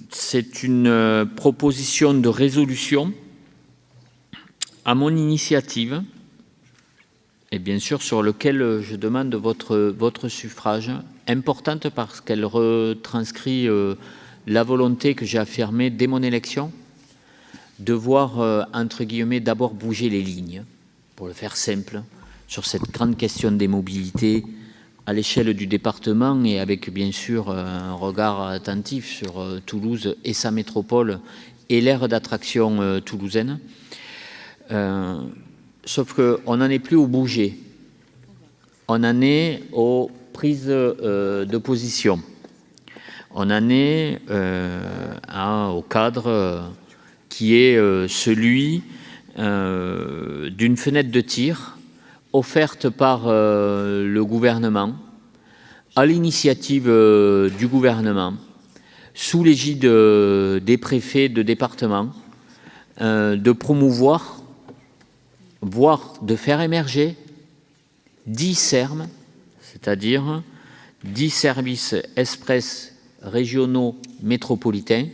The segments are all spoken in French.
C'est une proposition de résolution à mon initiative et bien sûr sur lequel je demande votre suffrage, importante parce qu'elle retranscrit la volonté que j'ai affirmée dès mon élection de voir, entre guillemets, d'abord bouger les lignes, pour le faire simple, sur cette grande question des mobilités à l'échelle du département et avec bien sûr un regard attentif sur Toulouse et sa métropole et l'aire d'attraction toulousaine. Sauf qu'on n'en est plus au bouger, on en est aux prises de position, on en est au cadre qui est celui d'une fenêtre de tir offerte par le gouvernement, à l'initiative du gouvernement, sous l'égide des préfets de département, de promouvoir, voire de faire émerger 10 SERM, c'est-à-dire 10 services express régionaux métropolitains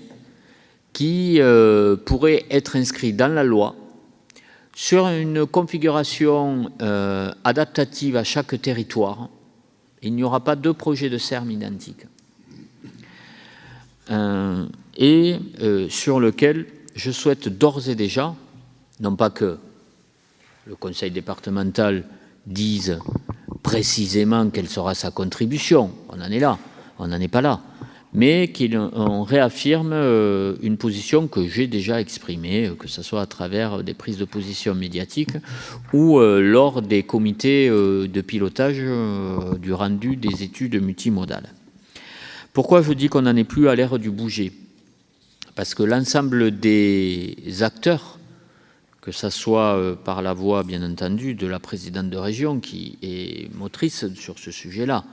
qui pourraient être inscrits dans la loi sur une configuration adaptative à chaque territoire. Il n'y aura pas deux projets de SERM identiques. Sur lequel je souhaite d'ores et déjà, non pas que le conseil départemental dise précisément quelle sera sa contribution, on en est là, on n'en est pas là, mais qu'on réaffirme une position que j'ai déjà exprimée, que ce soit à travers des prises de position médiatiques ou lors des comités de pilotage du rendu des études multimodales. Pourquoi je dis qu'on n'en est plus à l'ère du bouger? Parce que l'ensemble des acteurs, que ce soit par la voix, bien entendu, de la présidente de région qui est motrice sur ce sujet-là,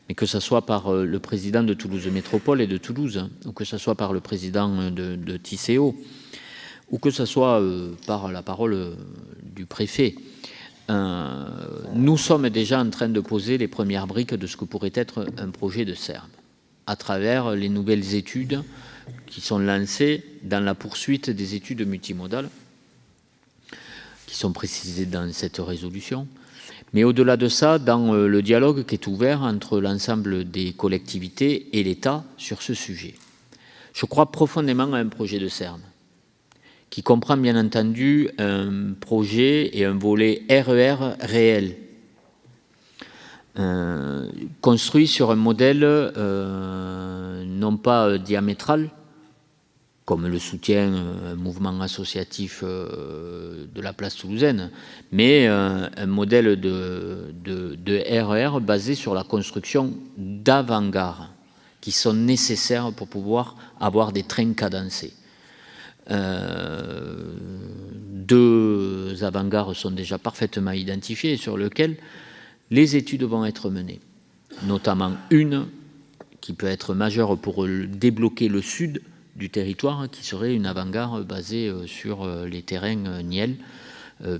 mais que ce soit par le président de Toulouse Métropole et de Toulouse, ou que ce soit par le président de Tisséo, ou que ce soit par la parole du préfet, nous sommes déjà en train de poser les premières briques de ce que pourrait être un projet de SERM, à travers les nouvelles études qui sont lancées dans la poursuite des études multimodales, qui sont précisées dans cette résolution. Mais au-delà de ça, dans le dialogue qui est ouvert entre l'ensemble des collectivités et l'État sur ce sujet. Je crois profondément à un projet de SERM qui comprend bien entendu un projet et un volet RER réel, construit sur un modèle non pas diamétral, comme le soutient un mouvement associatif de la place toulousaine, mais un modèle de RER basé sur la construction d'avant-gares qui sont nécessaires pour pouvoir avoir des trains cadencés. 2 avant-gares sont déjà parfaitement identifiées sur lesquelles les études vont être menées, notamment une qui peut être majeure pour débloquer le sud du territoire, qui serait une avant-gare basée sur les terrains Niel,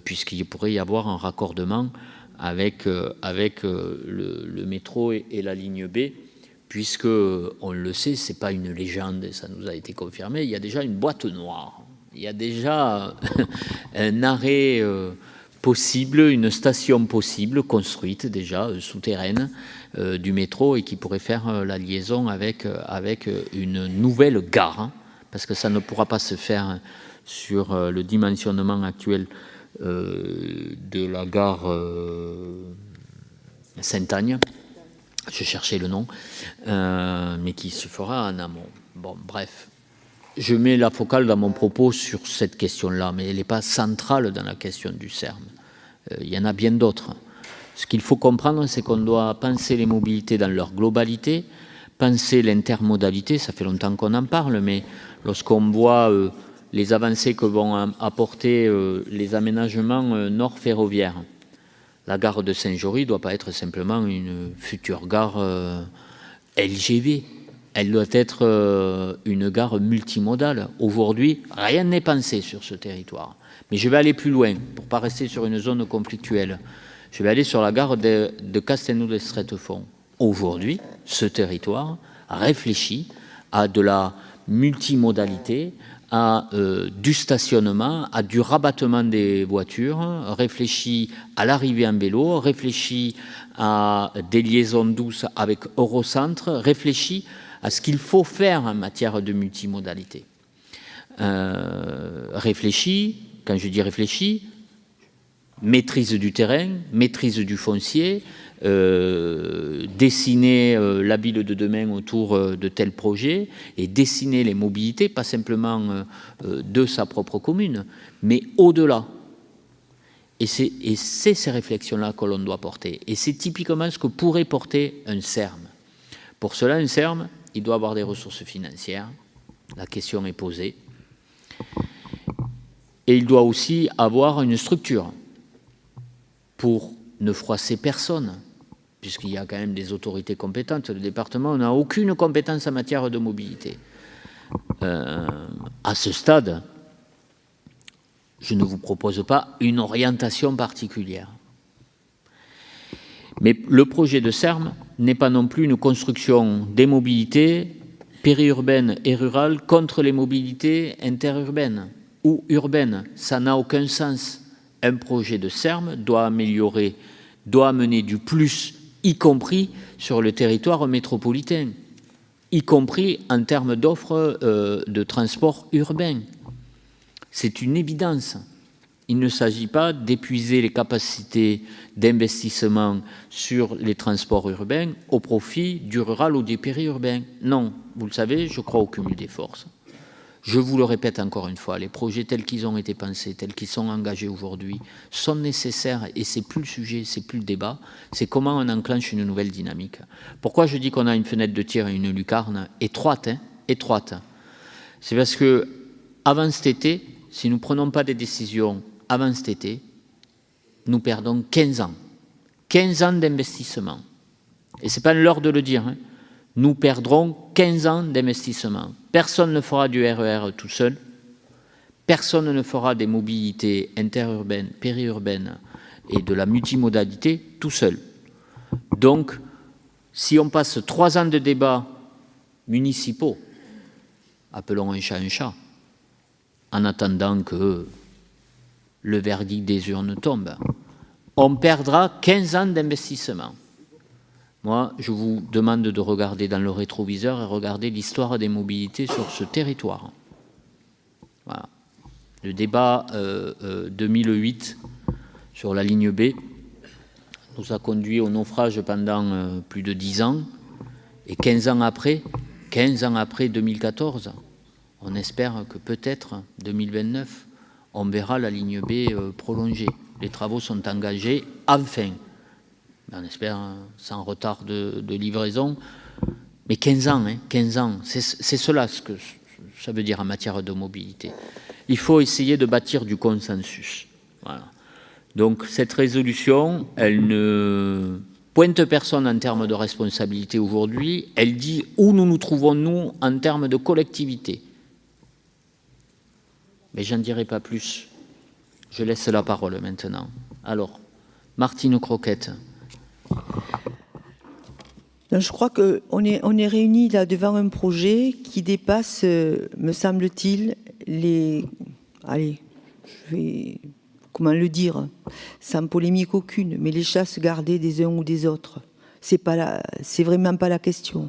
puisqu'il pourrait y avoir un raccordement avec le métro et la ligne B, puisque, on le sait, c'est pas une légende, ça nous a été confirmé, il y a déjà une boîte noire, il y a déjà un arrêt possible, une station possible, construite déjà, souterraine, du métro et qui pourrait faire la liaison avec une nouvelle gare, hein, parce que ça ne pourra pas se faire sur le dimensionnement actuel de la gare Sainte-Agne, je cherchais le nom, mais qui se fera en amont. Bon, bref, je mets la focale dans mon propos sur cette question-là, mais elle n'est pas centrale dans la question du SERM. Il y en a bien d'autres. Ce qu'il faut comprendre, c'est qu'on doit penser les mobilités dans leur globalité, penser l'intermodalité, ça fait longtemps qu'on en parle, mais lorsqu'on voit les avancées que vont apporter les aménagements nord ferroviaires, la gare de Saint-Jory ne doit pas être simplement une future gare LGV, elle doit être une gare multimodale. Aujourd'hui, rien n'est pensé sur ce territoire. Mais je vais aller plus loin, pour ne pas rester sur une zone conflictuelle. Je vais aller sur la gare de Castelnau-de-Stretefond. Aujourd'hui, ce territoire réfléchit à de la multimodalité, à du stationnement, à du rabattement des voitures, réfléchi à l'arrivée en vélo, réfléchi à des liaisons douces avec Eurocentre, réfléchi à ce qu'il faut faire en matière de multimodalité. Réfléchi, quand je dis réfléchi, maîtrise du terrain, maîtrise du foncier, dessiner la ville de demain autour de tel projet et dessiner les mobilités, pas simplement de sa propre commune, mais au-delà. Et c'est ces réflexions-là que l'on doit porter. Et c'est typiquement ce que pourrait porter un CERM. Pour cela, un CERM, il doit avoir des ressources financières. La question est posée. Et il doit aussi avoir une structure pour ne froisser personne, puisqu'il y a quand même des autorités compétentes. Le département n'a aucune compétence en matière de mobilité. À ce stade, je ne vous propose pas une orientation particulière. Mais le projet de CERM n'est pas non plus une construction des mobilités périurbaines et rurales contre les mobilités interurbaines ou urbaines. Ça n'a aucun sens. Un projet de CERM doit améliorer, doit amener du plus, y compris sur le territoire métropolitain, y compris en termes d'offres de transport urbain. C'est une évidence. Il ne s'agit pas d'épuiser les capacités d'investissement sur les transports urbains au profit du rural ou des périurbains. Non, vous le savez, je crois au cumul des forces. Je vous le répète encore une fois, les projets tels qu'ils ont été pensés, tels qu'ils sont engagés aujourd'hui, sont nécessaires et c'est plus le sujet, c'est plus le débat, c'est comment on enclenche une nouvelle dynamique. Pourquoi je dis qu'on a une fenêtre de tir et une lucarne étroite, étroite? C'est parce que avant cet été, si nous ne prenons pas des décisions avant cet été, nous perdons 15 ans. 15 ans d'investissement. Et ce n'est pas l'heure de le dire. Nous perdrons 15 ans d'investissement. Personne ne fera du RER tout seul. Personne ne fera des mobilités interurbaines, périurbaines et de la multimodalité tout seul. Donc, si on passe 3 ans de débats municipaux, appelons un chat, en attendant que le verdict des urnes tombe, on perdra 15 ans d'investissement. Moi, je vous demande de regarder dans le rétroviseur et regarder l'histoire des mobilités sur ce territoire. Voilà. Le débat 2008 sur la ligne B nous a conduit au naufrage pendant plus de 10 ans. Et 15 ans après 2014, on espère que peut-être 2029, on verra la ligne B prolongée. Les travaux sont engagés, enfin. On espère sans retard de livraison. Mais 15 ans, 15 ans, c'est cela ce que ça veut dire en matière de mobilité. Il faut essayer de bâtir du consensus. Voilà. Donc cette résolution, elle ne pointe personne en termes de responsabilité aujourd'hui, elle dit où nous nous trouvons, nous, en termes de collectivité. Mais j'en dirai pas plus. Je laisse la parole maintenant. Alors, Martine Croquette. Je crois qu'on est réunis là devant un projet qui dépasse, me semble-t-il, les... Allez, je vais... Comment le dire? Sans polémique aucune, mais les chasses gardées des uns ou des autres. C'est vraiment pas la question.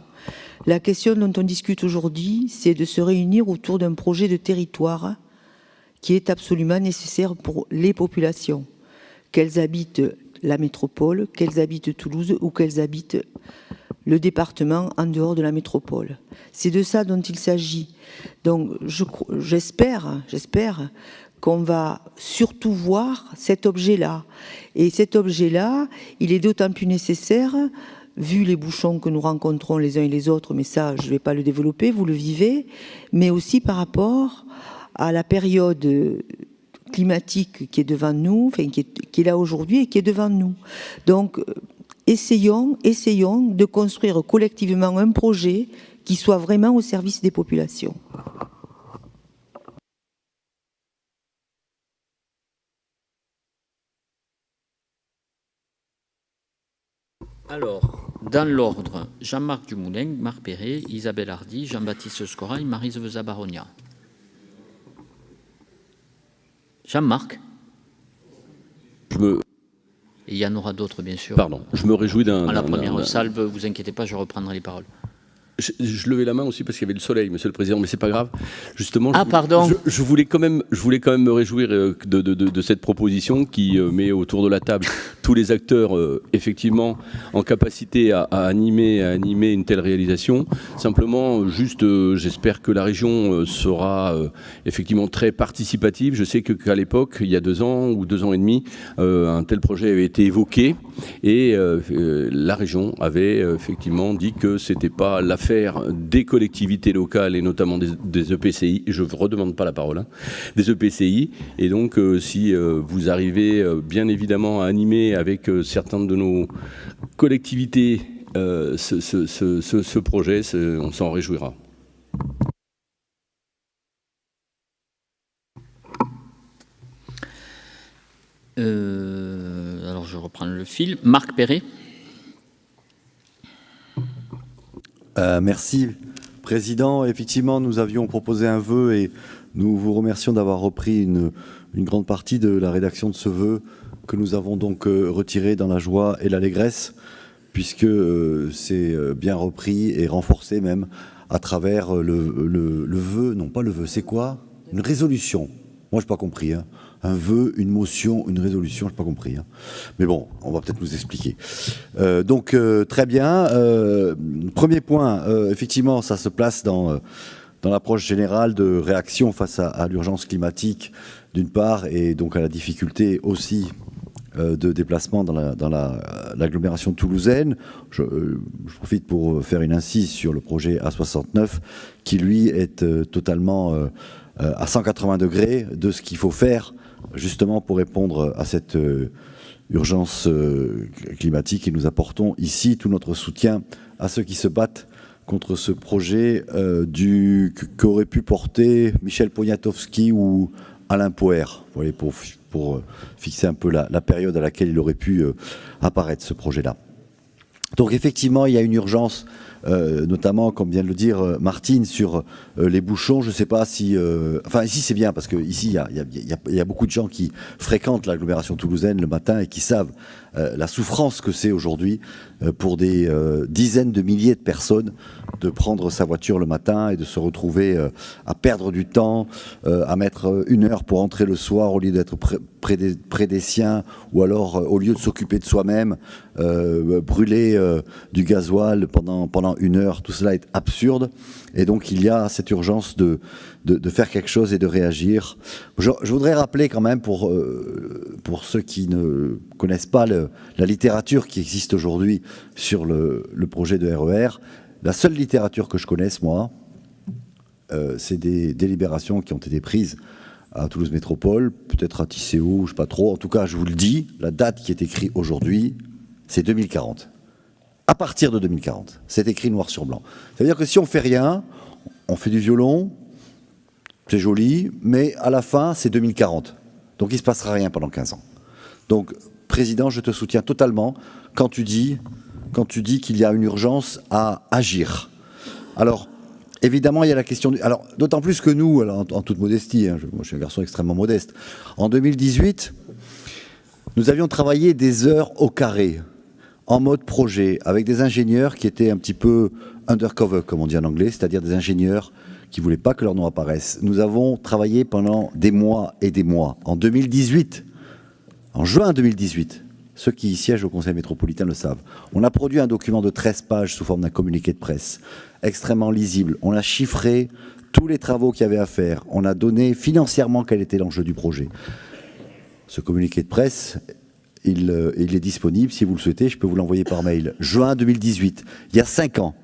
La question dont on discute aujourd'hui, c'est de se réunir autour d'un projet de territoire qui est absolument nécessaire pour les populations, qu'elles habitent la métropole, qu'elles habitent Toulouse ou qu'elles habitent le département en dehors de la métropole. C'est de ça dont il s'agit. Donc j'espère qu'on va surtout voir cet objet-là. Et cet objet-là, il est d'autant plus nécessaire, vu les bouchons que nous rencontrons les uns et les autres, mais ça, je ne vais pas le développer, vous le vivez, mais aussi par rapport à la période climatique qui est devant nous, enfin, qui est là aujourd'hui et qui est devant nous. Donc, essayons de construire collectivement un projet qui soit vraiment au service des populations. Alors, Dans l'ordre, Jean-Marc Dumoulin, Marc Perret, Isabelle Hardy, Jean-Baptiste Scorail, Maryse Veza-Baronia. Jean-Marc. Et il y en aura d'autres, bien sûr. Pardon, je me réjouis d'un... À la première salve, vous inquiétez pas, je reprendrai les paroles. Je levais la main aussi parce qu'il y avait le soleil, Monsieur le Président, mais c'est pas grave. Justement, pardon. Je voulais quand même me réjouir de cette proposition qui met autour de la table tous les acteurs effectivement en capacité à animer une telle réalisation. Simplement, juste, j'espère que la région sera effectivement très participative. Je sais qu'à l'époque, il y a 2 ans ou 2 ans et demi, un tel projet avait été évoqué et la région avait effectivement dit que c'était pas l'affaire des collectivités locales et notamment des EPCI, je ne redemande pas la parole, des EPCI, et donc si vous arrivez bien évidemment à animer avec certaines de nos collectivités ce projet, on s'en réjouira. Alors je reprends le fil. Marc Perret. Merci, Président. Effectivement, nous avions proposé un vœu et nous vous remercions d'avoir repris une grande partie de la rédaction de ce vœu que nous avons donc retiré dans la joie et l'allégresse, puisque c'est bien repris et renforcé même à travers le vœu, non pas le vœu, c'est quoi? Une résolution. Moi, je n'ai pas compris. Un vœu, une motion, une résolution, je n'ai pas compris. Mais bon, on va peut-être nous expliquer. Donc, très bien. Premier point, effectivement, ça se place dans l'approche générale de réaction face à l'urgence climatique, d'une part, et donc à la difficulté aussi de déplacement dans l'agglomération toulousaine. Je profite pour faire une incise sur le projet A69, qui, lui, est totalement à 180 degrés de ce qu'il faut faire justement pour répondre à cette urgence climatique, et nous apportons ici tout notre soutien à ceux qui se battent contre ce projet qu'aurait pu porter Michel Poniatowski ou Alain Poher, vous voyez, pour fixer un peu la période à laquelle il aurait pu apparaître, ce projet-là. Donc effectivement, il y a une urgence, notamment, comme vient de le dire Martine, sur les bouchons. Je ne sais pas si... enfin, ici, c'est bien, parce qu'ici, il y a beaucoup de gens qui fréquentent l'agglomération toulousaine le matin et qui savent la souffrance que c'est aujourd'hui pour des dizaines de milliers de personnes de prendre sa voiture le matin et de se retrouver à perdre du temps, à mettre 1 heure pour entrer le soir au lieu d'être près des siens, ou alors au lieu de s'occuper de soi-même, brûler du gasoil pendant 1 heure. Tout cela est absurde, et donc il y a cette urgence de faire quelque chose et de réagir. Je voudrais rappeler quand même, pour ceux qui ne connaissent pas la littérature qui existe aujourd'hui sur le projet de RER, la seule littérature que je connaisse, moi, c'est des délibérations qui ont été prises à Toulouse Métropole, peut-être à Tisséo, je ne sais pas trop. En tout cas, je vous le dis, la date qui est écrite aujourd'hui, c'est 2040. À partir de 2040, c'est écrit noir sur blanc. C'est-à-dire que si on ne fait rien, on fait du violon, c'est joli, mais à la fin, c'est 2040. Donc il ne se passera rien pendant 15 ans. Donc, Président, je te soutiens totalement quand tu dis qu'il y a une urgence à agir. Alors, évidemment, il y a la question... Alors, d'autant plus que nous, alors, en toute modestie, moi je suis un garçon extrêmement modeste, en 2018, nous avions travaillé des heures au carré, en mode projet, avec des ingénieurs qui étaient un petit peu undercover, comme on dit en anglais, c'est-à-dire des ingénieurs qui ne voulaient pas que leur nom apparaisse. Nous avons travaillé pendant des mois et des mois. En 2018, en juin 2018, ceux qui siègent au Conseil métropolitain le savent, on a produit un document de 13 pages sous forme d'un communiqué de presse, extrêmement lisible. On a chiffré tous les travaux qu'il y avait à faire. On a donné financièrement quel était l'enjeu du projet. Ce communiqué de presse, il est disponible. Si vous le souhaitez, je peux vous l'envoyer par mail. Juin 2018, il y a 5 ans.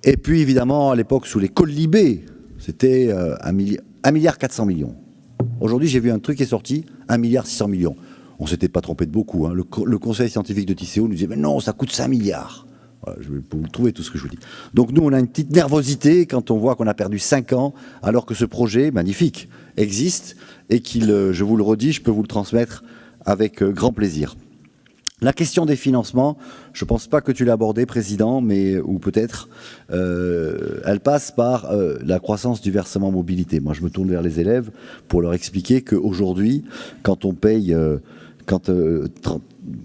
Et puis, évidemment, à l'époque, sous les colibés, c'était 1,4 milliard. Aujourd'hui, j'ai vu un truc qui est sorti, 1,6 milliard. On ne s'était pas trompé de beaucoup. Le conseil scientifique de Tisséo nous disait « Mais non, ça coûte 5 milliards ». Voilà, je vais vous le trouver, tout ce que je vous dis. Donc nous, on a une petite nervosité quand on voit qu'on a perdu 5 ans, alors que ce projet magnifique existe et qu'il, je vous le redis, je peux vous le transmettre avec grand plaisir. La question des financements, je ne pense pas que tu l'as abordée, Président, mais ou peut-être, elle passe par la croissance du versement mobilité. Moi, je me tourne vers les élèves pour leur expliquer qu'aujourd'hui, quand on paye,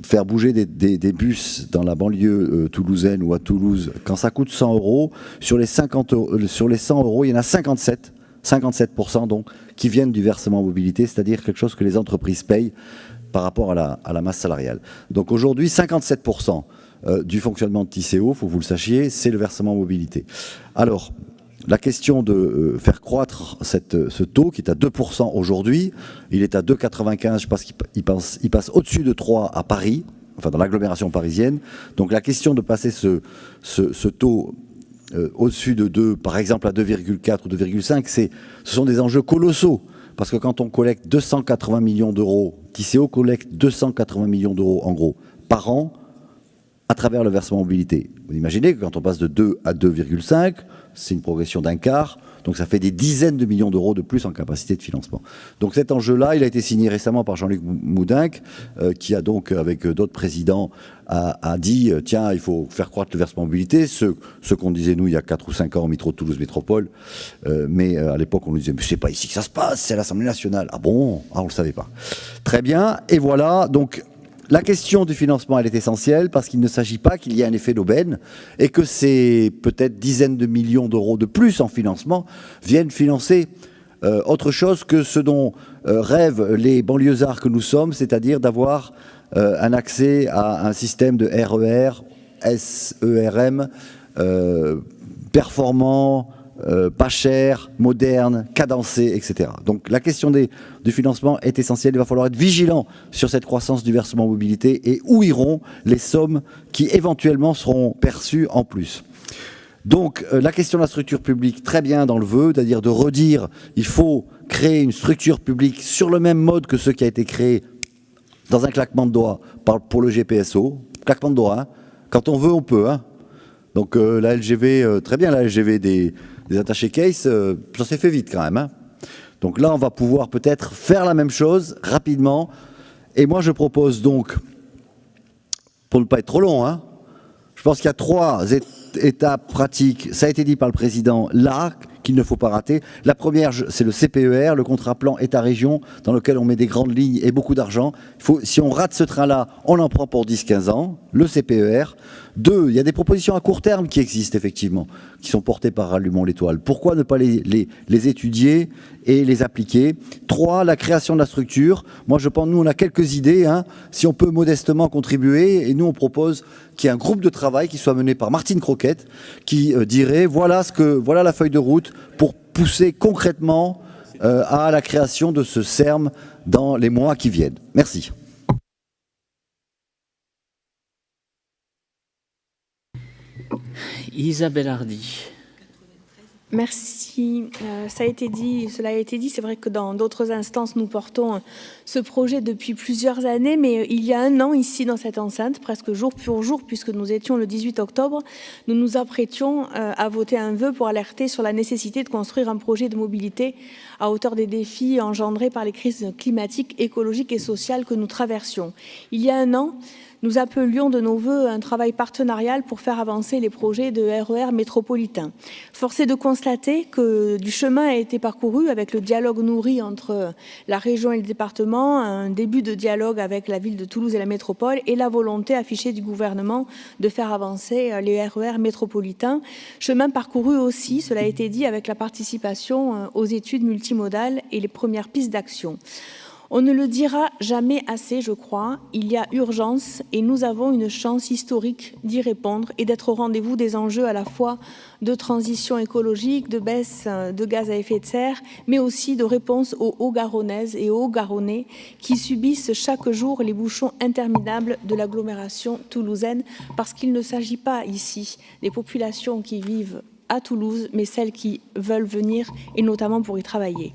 faire bouger des bus dans la banlieue toulousaine ou à Toulouse, quand ça coûte 100 €, sur les 100 €, il y en a 57% donc, qui viennent du versement mobilité, c'est-à-dire quelque chose que les entreprises payent par rapport à la masse salariale. Donc aujourd'hui, 57% du fonctionnement de Tisséo, il faut que vous le sachiez, c'est le versement mobilité. Alors, la question de faire croître ce taux, qui est à 2% aujourd'hui, il est à 2,95, je pense qu'il passe au-dessus de 3 à Paris, enfin dans l'agglomération parisienne. Donc la question de passer ce taux au-dessus de 2, par exemple à 2,4 ou 2,5, ce sont des enjeux colossaux. Parce que quand on collecte 280 millions d'euros, Tisséo collecte 280 millions d'euros en gros par an à travers le versement mobilité. Vous imaginez que quand on passe de 2 à 2,5, c'est une progression d'un quart, donc ça fait des dizaines de millions d'euros de plus en capacité de financement. Donc cet enjeu-là, il a été signé récemment par Jean-Luc Moudenc, qui a donc, avec d'autres présidents, a dit tiens, il faut faire croître le versement mobilité, ce qu'on disait nous il y a 4 ou 5 ans au métro de Toulouse Métropole, mais à l'époque on nous disait mais c'est pas ici que ça se passe, c'est à l'Assemblée nationale. Ah bon? Ah, on le savait pas. Très bien, et voilà, donc la question du financement, elle est essentielle parce qu'il ne s'agit pas qu'il y ait un effet d'aubaine et que ces peut-être dizaines de millions d'euros de plus en financement viennent financer autre chose que ce dont rêvent les banlieusards que nous sommes, c'est-à-dire d'avoir un accès à un système de RER, SERM, performant, pas cher, moderne, cadencé, etc. Donc la question du financement est essentielle. Il va falloir être vigilant sur cette croissance du versement mobilité et où iront les sommes qui éventuellement seront perçues en plus. Donc la question de la structure publique, très bien dans le vœu, c'est-à-dire de redire il faut créer une structure publique sur le même mode que ce qui a été créé dans un claquement de doigts pour le GPSO. Claquement de doigts, hein. Quand on veut, on peut. Hein. Donc la LGV, très bien la LGV des attachés case, ça s'est fait vite quand même. Hein. Donc là, on va pouvoir peut-être faire la même chose rapidement. Et moi, je propose donc, pour ne pas être trop long, hein, je pense qu'il y a 3 étapes pratiques. Ça a été dit par le président là, qu'il ne faut pas rater. La première, c'est le CPER, le contrat plan État-région, dans lequel on met des grandes lignes et beaucoup d'argent. Si on rate ce train-là, on en prend pour 10-15 ans, le CPER. 2, il y a des propositions à court terme qui existent effectivement, qui sont portées par Allumons l'étoile. Pourquoi ne pas les étudier et les appliquer? 3, la création de la structure. Moi, je pense, nous, on a quelques idées. Hein, si on peut modestement contribuer, et nous, on propose qu'il y ait un groupe de travail qui soit mené par Martine Croquette, qui dirait voilà la feuille de route pour pousser concrètement à la création de ce CERM dans les mois qui viennent. Merci. Isabelle Hardy. Merci. Cela a été dit, c'est vrai que dans d'autres instances, nous portons ce projet depuis plusieurs années, mais il y a un an, ici dans cette enceinte, presque jour pour jour, puisque nous étions le 18 octobre, nous nous apprêtions à voter un vœu pour alerter sur la nécessité de construire un projet de mobilité à hauteur des défis engendrés par les crises climatiques, écologiques et sociales que nous traversions. Il y a un an, nous appelions de nos voeux un travail partenarial pour faire avancer les projets de RER métropolitains. Force est de constater que du chemin a été parcouru avec le dialogue nourri entre la région et le département, un début de dialogue avec la ville de Toulouse et la métropole et la volonté affichée du gouvernement de faire avancer les RER métropolitains. Chemin parcouru aussi, cela a été dit, avec la participation aux études multimodales et les premières pistes d'action. On ne le dira jamais assez, je crois, il y a urgence et nous avons une chance historique d'y répondre et d'être au rendez-vous des enjeux à la fois de transition écologique, de baisse de gaz à effet de serre, mais aussi de réponse aux Hauts-Garonnaises et aux Hauts-Garonnais qui subissent chaque jour les bouchons interminables de l'agglomération toulousaine, parce qu'il ne s'agit pas ici des populations qui vivent à Toulouse, mais celles qui veulent venir et notamment pour y travailler.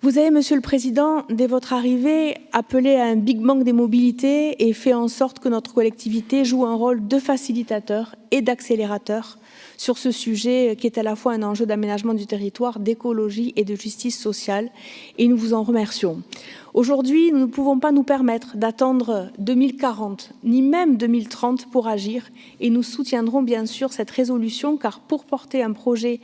Vous avez, Monsieur le Président, dès votre arrivée, appelé à un Big Bang des mobilités et fait en sorte que notre collectivité joue un rôle de facilitateur et d'accélérateur sur ce sujet qui est à la fois un enjeu d'aménagement du territoire, d'écologie et de justice sociale, et nous vous en remercions. Aujourd'hui, nous ne pouvons pas nous permettre d'attendre 2040, ni même 2030 pour agir, et nous soutiendrons bien sûr cette résolution, car pour porter un projet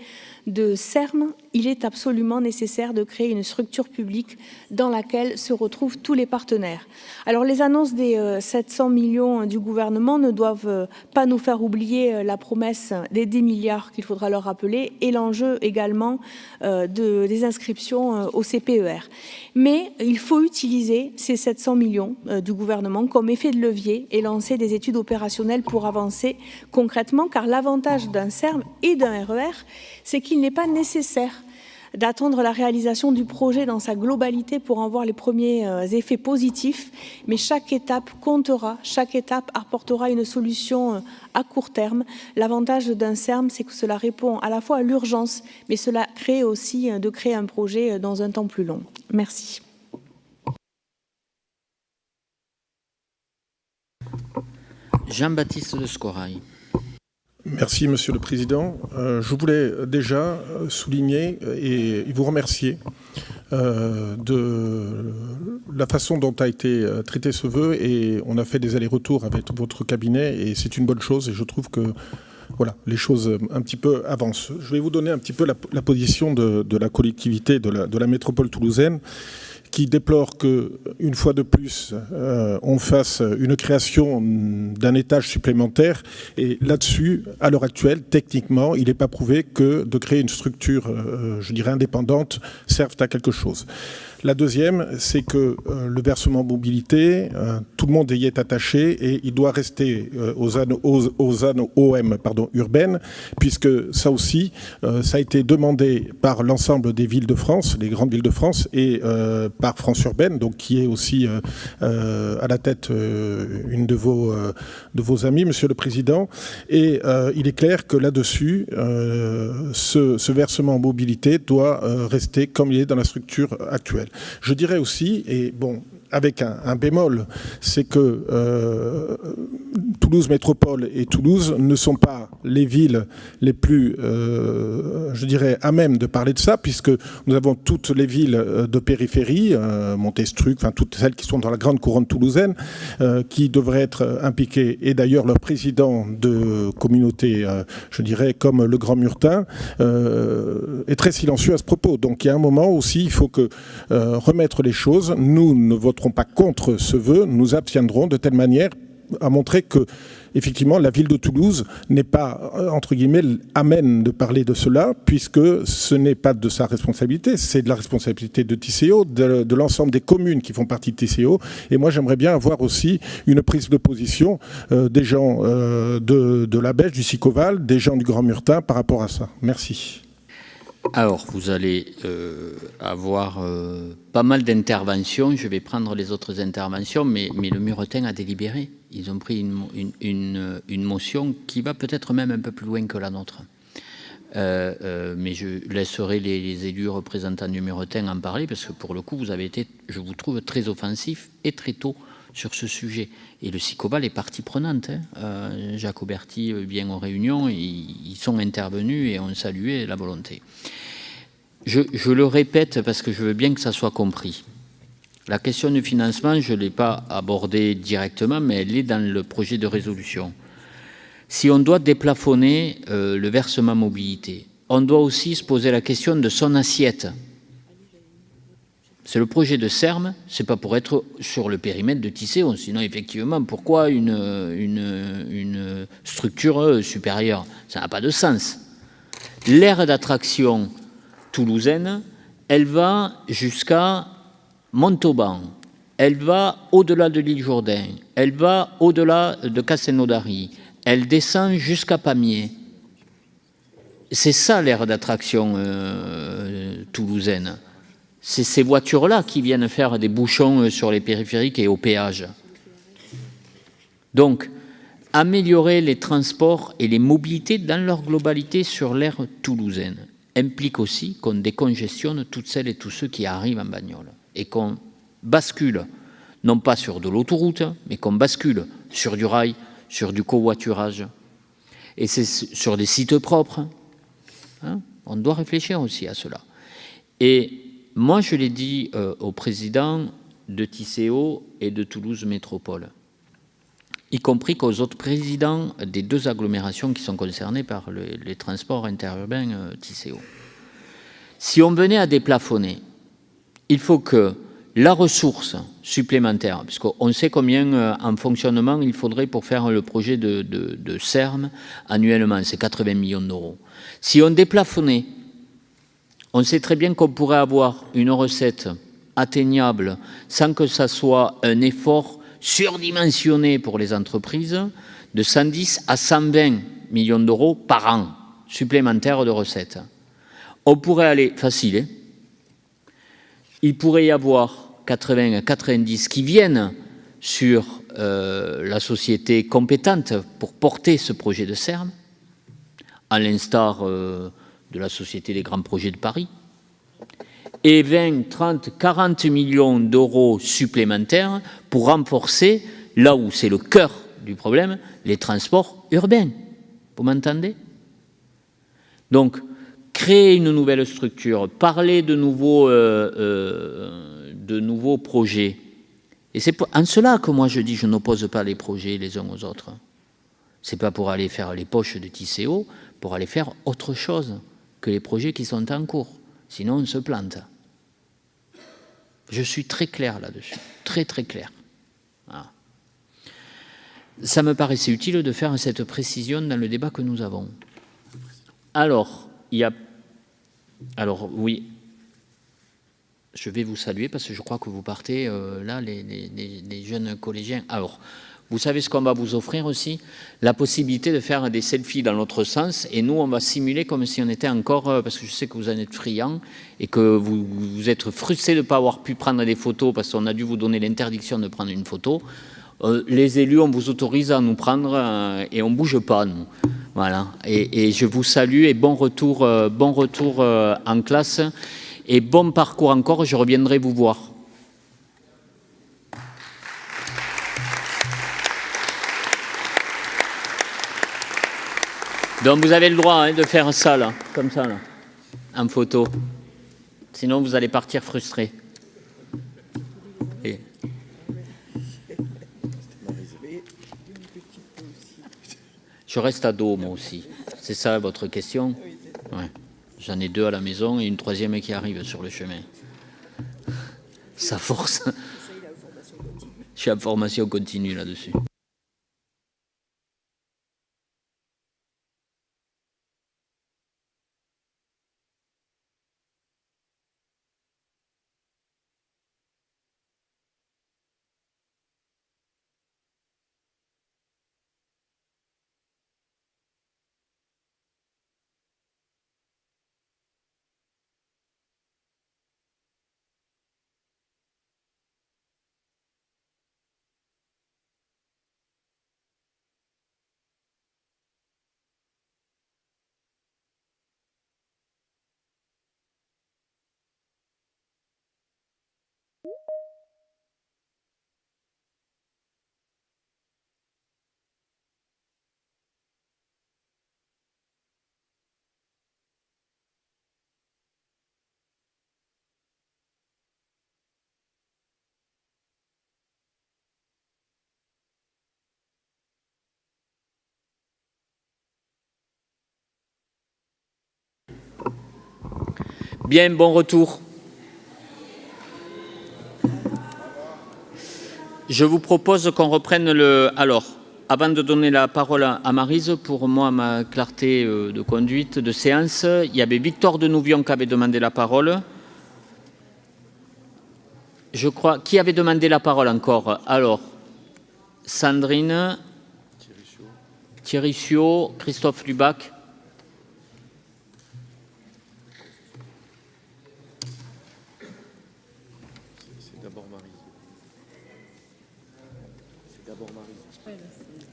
de SERM, il est absolument nécessaire de créer une structure publique dans laquelle se retrouvent tous les partenaires. Alors les annonces des 700 millions du gouvernement ne doivent pas nous faire oublier la promesse des 10 milliards qu'il faudra leur rappeler et l'enjeu également des inscriptions au CPER. Mais il faut utiliser ces 700 millions du gouvernement comme effet de levier et lancer des études opérationnelles pour avancer concrètement, car l'avantage d'un SERM et d'un RER, c'est qu'il n'est pas nécessaire d'attendre la réalisation du projet dans sa globalité pour en voir les premiers effets positifs, mais chaque étape comptera, chaque étape apportera une solution à court terme. L'avantage d'un SERM, c'est que cela répond à la fois à l'urgence, mais cela crée aussi de créer un projet dans un temps plus long. Merci. Jean-Baptiste de Scorail. Merci, Monsieur le Président. Je voulais déjà souligner et vous remercier de la façon dont a été traité ce vœu, et on a fait des allers-retours avec votre cabinet et c'est une bonne chose, et je trouve que voilà, les choses un petit peu avancent. Je vais vous donner un petit peu la position de la collectivité, de la métropole toulousaine, qui déplore qu'une fois de plus, on fasse une création d'un étage supplémentaire. Et là-dessus, à l'heure actuelle, techniquement, il n'est pas prouvé que de créer une structure, je dirais, indépendante, serve à quelque chose. La deuxième, c'est que le versement mobilité, tout le monde y est attaché et il doit rester aux zones OM urbaines, puisque ça aussi, ça a été demandé par l'ensemble des villes de France, les grandes villes de France, et par France Urbaine, donc qui est aussi à la tête une de vos amis, Monsieur le Président. Et il est clair que là-dessus, ce versement mobilité doit rester comme il est dans la structure actuelle. Je dirais aussi, et bon, avec un bémol, c'est que Toulouse Métropole et Toulouse ne sont pas les villes les plus, je dirais, à même de parler de ça, puisque nous avons toutes les villes de périphérie, Montestruc, enfin toutes celles qui sont dans la grande couronne toulousaine, qui devraient être impliquées. Et d'ailleurs, leur président de communauté, je dirais, comme le Grand Murtin, est très silencieux à ce propos. Donc il y a un moment aussi, il faut que remettre les choses. Nous ne voterons pas contre ce vœu, nous abstiendrons de telle manière à montrer que, effectivement, la ville de Toulouse n'est pas, entre guillemets, amène de parler de cela, puisque ce n'est pas de sa responsabilité, c'est de la responsabilité de TCO, de l'ensemble des communes qui font partie de TCO. Et moi, j'aimerais bien avoir aussi une prise de position des gens de la Bèche, du Sicoval, des gens du Grand Murtin par rapport à ça. Merci. Alors, vous allez avoir pas mal d'interventions. Je vais prendre les autres interventions, mais le Muretin a délibéré. Ils ont pris une motion qui va peut-être même un peu plus loin que la nôtre. Mais je laisserai les élus représentants du Muretin en parler, parce que pour le coup, vous avez été, je vous trouve, très offensif et très tôt sur ce sujet. Et le Sicoval est partie prenante. Jacques Auberti vient aux réunions, ils sont intervenus et ont salué la volonté. Je le répète parce que je veux bien que ça soit compris. La question du financement, je ne l'ai pas abordée directement, mais elle est dans le projet de résolution. Si on doit déplafonner le versement mobilité, on doit aussi se poser la question de son assiette. C'est le projet de SERM, c'est pas pour être sur le périmètre de TCO, sinon effectivement, pourquoi une structure supérieure? Ça n'a pas de sens. L'aire d'attraction toulousaine, elle va jusqu'à Montauban, elle va au-delà de l'île Jourdain, elle va au-delà de Castelnaudary, elle descend jusqu'à Pamiers. C'est ça l'aire d'attraction toulousaine. C'est ces voitures-là qui viennent faire des bouchons sur les périphériques et au péage. Donc, améliorer les transports et les mobilités dans leur globalité sur l'aire toulousaine implique aussi qu'on décongestionne toutes celles et tous ceux qui arrivent en bagnole et qu'on bascule, non pas sur de l'autoroute, mais qu'on bascule sur du rail, sur du covoiturage. Et c'est sur des sites propres. Hein, on doit réfléchir aussi à cela. Et moi, je l'ai dit au président de Tisséo et de Toulouse Métropole, y compris qu'aux autres présidents des 2 agglomérations qui sont concernées par les transports interurbains Tisséo. Si on venait à déplafonner, il faut que la ressource supplémentaire, puisqu'on sait combien en fonctionnement il faudrait pour faire le projet de CERM annuellement, c'est 80 millions d'euros. Si on déplafonnait, on sait très bien qu'on pourrait avoir une recette atteignable sans que ça soit un effort surdimensionné pour les entreprises de 110 à 120 millions d'euros par an supplémentaires de recettes. On pourrait aller facile, hein. Il pourrait y avoir 80 à 90 qui viennent sur la société compétente pour porter ce projet de CERM, à l'instar de la Société des grands projets de Paris, et 20, 30, 40 millions d'euros supplémentaires pour renforcer, là où c'est le cœur du problème, les transports urbains. Vous m'entendez? Donc, créer une nouvelle structure, parler de nouveaux projets. Et c'est en cela que moi je dis je n'oppose pas les projets les uns aux autres. C'est pas pour aller faire les poches de Tisséo, pour aller faire autre chose que les projets qui sont en cours. Sinon on se plante. Je suis très clair là-dessus, très très clair. Voilà. Ça me paraissait utile de faire cette précision dans le débat que nous avons. Alors, oui, je vais vous saluer parce que je crois que vous partez là, les jeunes collégiens. Alors, vous savez ce qu'on va vous offrir aussi? La possibilité de faire des selfies dans l'autre sens, et nous, on va simuler comme si on était encore, parce que je sais que vous en êtes friands et que vous êtes frustrés de ne pas avoir pu prendre des photos parce qu'on a dû vous donner l'interdiction de prendre une photo. Les élus, on vous autorise à nous prendre et on ne bouge pas, nous. Voilà. Et je vous salue et bon retour en classe et bon parcours encore. Je reviendrai vous voir. Donc vous avez le droit de faire ça là, comme ça là, en photo. Sinon vous allez partir frustré. Et... Je reste à dos moi aussi. C'est ça votre question? Ouais. J'en ai 2 à la maison et une 3e qui arrive sur le chemin. Ça force. Je suis en formation continue là-dessus. Bien, bon retour. Je vous propose qu'on reprenne le... Alors, avant de donner la parole à Maryse, pour moi, ma clarté de conduite de séance, il y avait Victor de Nouvion qui avait demandé la parole. Je crois... Qui avait demandé la parole encore? Alors, Sandrine, Thierry Ciot, Christophe Lubac.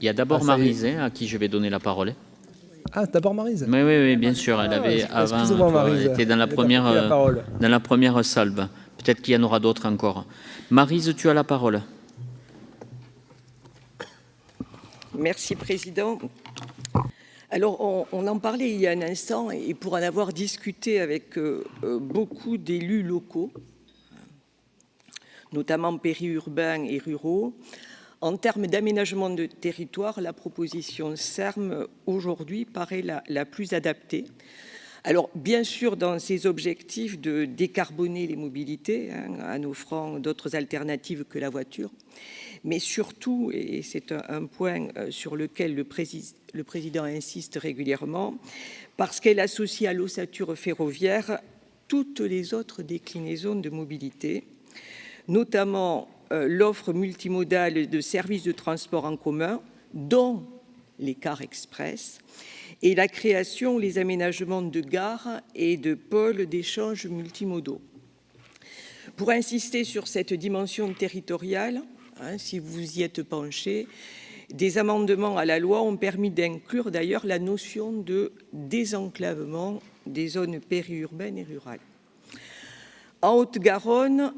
Il y a d'abord Maryse à qui je vais donner la parole. Ah, d'abord Maryse. Oui, bien sûr. Elle avait avant. Elle était dans la première salve. Peut-être qu'il y en aura d'autres encore. Maryse, tu as la parole. Merci, Président. Alors, on en parlait il y a un instant, et pour en avoir discuté avec beaucoup d'élus locaux, notamment périurbains et ruraux, en termes d'aménagement de territoire, la proposition SERM aujourd'hui paraît la plus adaptée. Alors, bien sûr, dans ces objectifs de décarboner les mobilités, en offrant d'autres alternatives que la voiture, mais surtout, et c'est un point sur lequel le président insiste régulièrement, parce qu'elle associe à l'ossature ferroviaire toutes les autres déclinaisons de mobilité, notamment l'offre multimodale de services de transport en commun, dont les cars express, et la création ou les aménagements de gares et de pôles d'échanges multimodaux. Pour insister sur cette dimension territoriale, si vous y êtes penchés, des amendements à la loi ont permis d'inclure d'ailleurs la notion de désenclavement des zones périurbaines et rurales. En Haute-Garonne,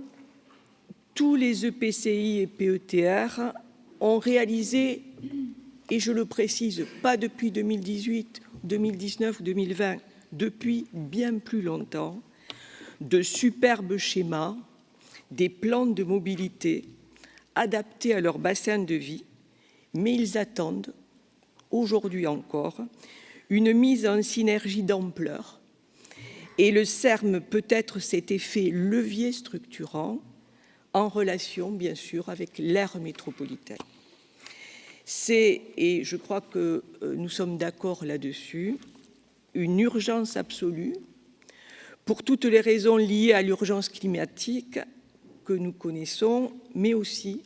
tous les EPCI et PETR ont réalisé, et je le précise, pas depuis 2018, 2019 ou 2020, depuis bien plus longtemps, de superbes schémas, des plans de mobilité adaptés à leur bassin de vie, mais ils attendent, aujourd'hui encore, une mise en synergie d'ampleur. Et le SERM peut être cet effet levier structurant en relation, bien sûr, avec l'aire métropolitaine. C'est, et je crois que nous sommes d'accord là-dessus, une urgence absolue pour toutes les raisons liées à l'urgence climatique que nous connaissons, mais aussi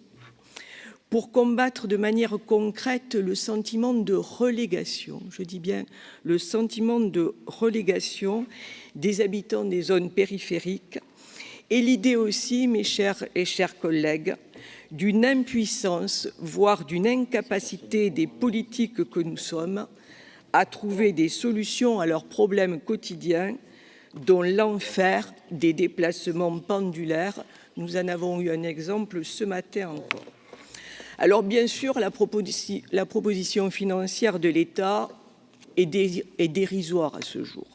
pour combattre de manière concrète le sentiment de relégation, je dis bien le sentiment de relégation des habitants des zones périphériques, et l'idée aussi, mes chers et chers collègues, d'une impuissance, voire d'une incapacité des politiques que nous sommes à trouver des solutions à leurs problèmes quotidiens, dont l'enfer des déplacements pendulaires. Nous en avons eu un exemple ce matin encore. Alors bien sûr, la proposition financière de l'État est dérisoire à ce jour.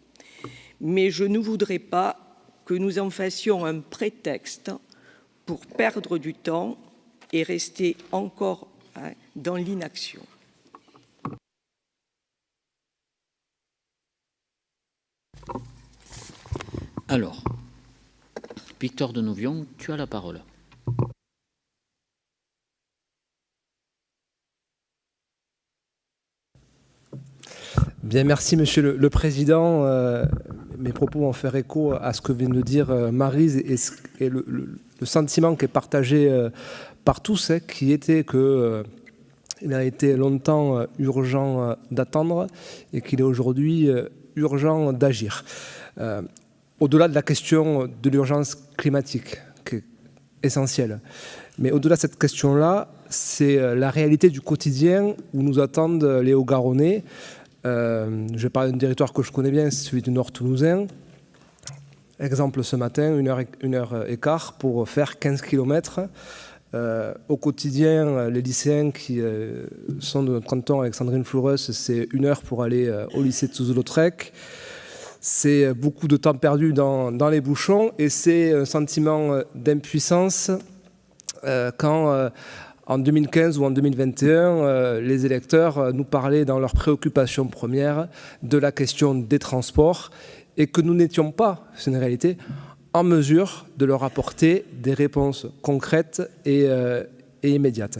Mais je ne voudrais pas que nous en fassions un prétexte pour perdre du temps et rester encore dans l'inaction. Alors, Victor Denevion, tu as la parole. Bien, merci Monsieur le Président. Mes propos vont faire écho à ce que vient de dire Maryse et le sentiment qui est partagé par tous, qui était qu'il a été longtemps urgent d'attendre et qu'il est aujourd'hui urgent d'agir. Au-delà de la question de l'urgence climatique, qui est essentielle, mais au-delà de cette question-là, c'est la réalité du quotidien où nous attendent les Hauts-Garonnais. Je vais parler d'un territoire que je connais bien, c'est celui du Nord toulousain. Exemple ce matin, une heure et quart pour faire 15 km. Au quotidien, les lycéens qui sont de notre canton avec Sandrine Floureuse, c'est 1 heure pour aller au lycée de Toulouse-Lautrec. C'est beaucoup de temps perdu dans les bouchons et c'est un sentiment d'impuissance quand, en 2015 ou en 2021, les électeurs nous parlaient dans leurs préoccupations premières de la question des transports et que nous n'étions pas, c'est une réalité, en mesure de leur apporter des réponses concrètes et immédiates.